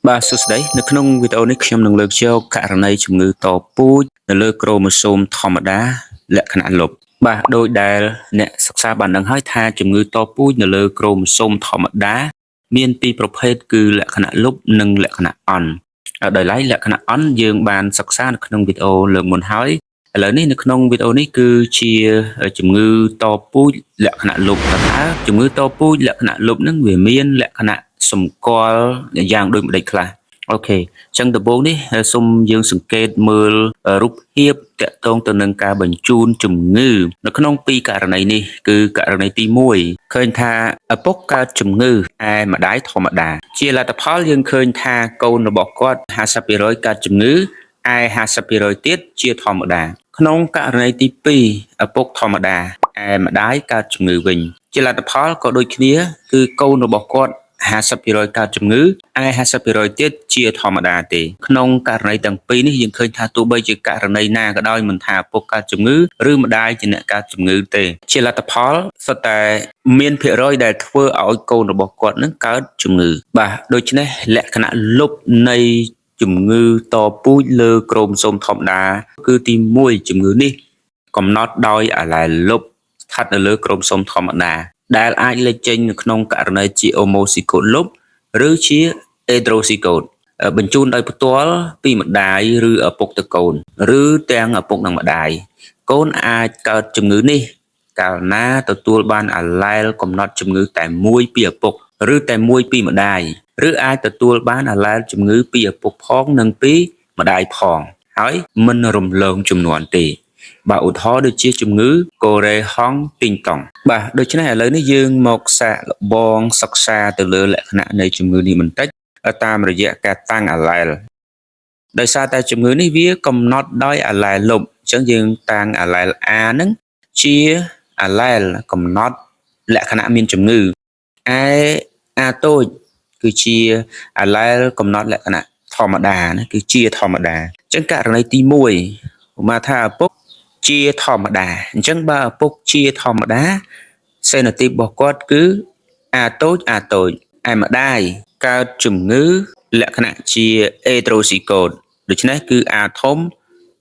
បាទសួស្តីនៅក្នុងវីដេអូនេះខ្ញុំនឹងលើកយកករណីជំងឺតពូជនៅលើក្រូម៉ូសូមធម្មតាលក្ខណៈលុបបាទដោយដែលអ្នកសិក្សាបានដឹងហើយថាជំងឺតពូជនៅលើក្រូម៉ូសូមធម្មតាមានពីរប្រភេទគឺលក្ខណៈលុបនិងលក្ខណៈអន់ដោយឡែកលក្ខណៈអន់យើងបានសិក្សានៅក្នុងវីដេអូលើកមុនហើយឥឡូវនេះនៅក្នុងវីដេអូនេះគឺជាជំងឺតពូជលក្ខណៈលុបតើជំងឺតពូជលក្ខណៈលុបនឹងវាមានលក្ខណៈសម្គាល់យ៉ាងដូចម្ដេចខ្លះអូខេអញ្ចឹងដំបូងនេះសូមយើងសង្កេតមើលរូបភាពតាក់ទងទៅនឹងការបញ្ជូនជំងឺនៅក្នុងពីរករណីនេះគឺករណីទី1ឃើញថាឪពុកកើតជំងឺឯម្ដាយធម្មតាជាលទ្ធផលយើងឃើញថាកូនរបស់គាត់50%កើតជំងឺឯ50%ទៀតជាធម្មតាក្នុងករណីទី2ឪពុកធម្មតាឯម្ដាយកើតជំងឺវិញជាលទ្ធផលក៏ដូចគ្នាគឺកូនរបស់គាត់50%កើតជំងឺឯ50%ទៀតជាធម្មតាទេក្នុងករណីទាំងពីរនេះយើងឃើញថាទោះបីជាករណីណាក៏ដោយមិនថាឪពុកកើតជំងឺឬម្ដាយជាអ្នកកើតជំងឺទេជាលទ្ធផលសុទ្ធតែមានភាគរយដែលធ្វើឲ្យកូនរបស់គាត់នឹងកើតជំងឺបាទដូច្នេះលក្ខណៈលុបនៃជំងឺតពូជលើក្រូម៉ូសូមធម្មតាគឺទី1ជំងឺនេះកំណត់ដោយអាឡែលលុបស្ថិតនៅលើក្រូម៉ូសូមធម្មតាដែលអាចលេចចេញនៅក្នុងករណីជាអូម៉ូស៊ីកូតលុបឬជាអេដ្រូស៊ីកូតបញ្ជូនដោយផ្ទាល់ពីម្ដាយឬឪពុកទៅកូនឬទាំងឪពុកនិងម្ដាយកូនអាចកើតជំងឺនេះកាលណាទទួលបានអាឡែលកំណត់ជំងឺតែមួយពីឪពុកឬតែមួយពីម្ដាយឬអាចទទួលបានអាឡែលជំងឺពីឪពុកផងនិងពីម្ដាយផងហើយមិនរំលងចំនួនទេបាទឧទាហរណ៍ដូចជាជំងឺកូរ៉េហុងទីងតុងបាទដូច្នេះឥឡូវនេះយើងមកសាកល្បងសិក្សាទៅលើលក្ខណៈនៃជំងឺនេះបន្តិចតាមរយៈការតាំងអាឡែលដោយសារតែជំងឺនេះវាកំណត់ដោយអាឡែលលុបអញ្ចឹងយើងតាំងអាឡែល A ហ្នឹងជាអាឡែលកំណត់លក្ខណៈមានជំងឺឯ A តូចគឺជាអាឡែលកំណត់លក្ខណៈធម្មតាណាគឺជាធម្មតាអញ្ចឹងករណីទី1ឧបមាថាឪពុកជាធម្មតាអញ្ចឹងបើឪពុកជាធម្មតាសេណូទីបរបស់គាត់គឺអាតូចឯម្ដាយកើតជំងឺលក្ខណៈជាអេដ្រូស៊ីកូតដូច្នេះគឺអាធំ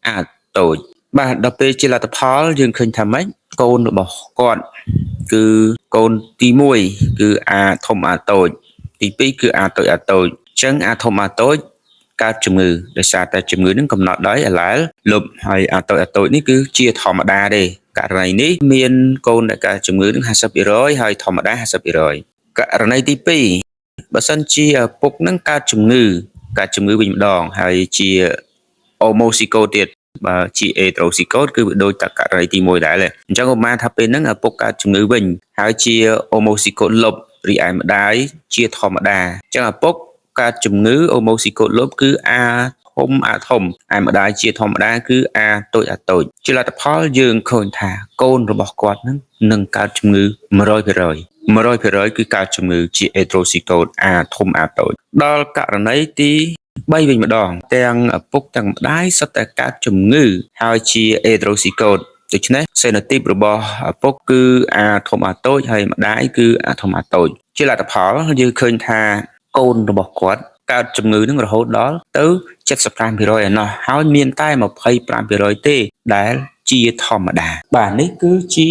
អាតូចបាទដល់ពេលជាលទ្ធផលយើងឃើញថាម៉េចកូនរបស់គាត់គឺកូនទី1គឺអាធំអាតូចទី2គឺអាតូចអញ្ចឹងអាធំអាតូចកើតជំងឺដោយសារតែជំងឺនឹងកំណត់ដោយអាឡែលលុបហើយអាតូចនេះគឺជាធម្មតាទេករណីនេះមានកូនដែលកើតជំងឺនឹង50%ហើយធម្មតា50%ករណីទី2បើសិនជាឪពុកនឹងកើតជំងឺវិញម្ដងហើយជាអូម៉ូស៊ីកូតទៀតបើជាអេដ្រូស៊ីកូតគឺវាដូចតែករណីទី1ដែរអញ្ចឹងឧបមាថាពេលហ្នឹងឪពុកកើតជំងឺវិញហើយជាអូម៉ូស៊ីកូតលុបរីឯម្ដាយជាធម្មតាអញ្ចឹងឪពុកកើតជំងឺអូម៉ូស៊ីកូតលុបគឺអាធំឯម្ដាយជាធម្មតាគឺអាតូចជាលទ្ធផលយើងឃើញថាកូនរបស់គាត់នឹងកើតជំងឺ100%គឺកើតជំងឺជាអេដ្រូស៊ីកូតអាធំអាតូចដល់ករណីទី3វិញម្ដងទាំងឪពុកទាំងម្ដាយសុទ្ធតែកើតជំងឺហើយជាអេដ្រូស៊ីកូតដូច្នេះសេណូទីបរបស់ឪពុកគឺអាធំអាតូចហើយម្ដាយគឺអាធំអាតូចជាលទ្ធផលយើងឃើញថាកូនរបស់គាត់កើតជំងឺនឹងរហូតដល់ទៅ75%ឯណោះហើយមានតែ25%ទេដែលជាធម្មតាបាទនេះគឺជា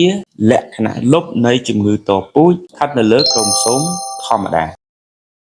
លក្ខណៈលុបនៃជំងឺតពូជស្ថិតនៅលើក្រូម៉ូសូមធម្មតា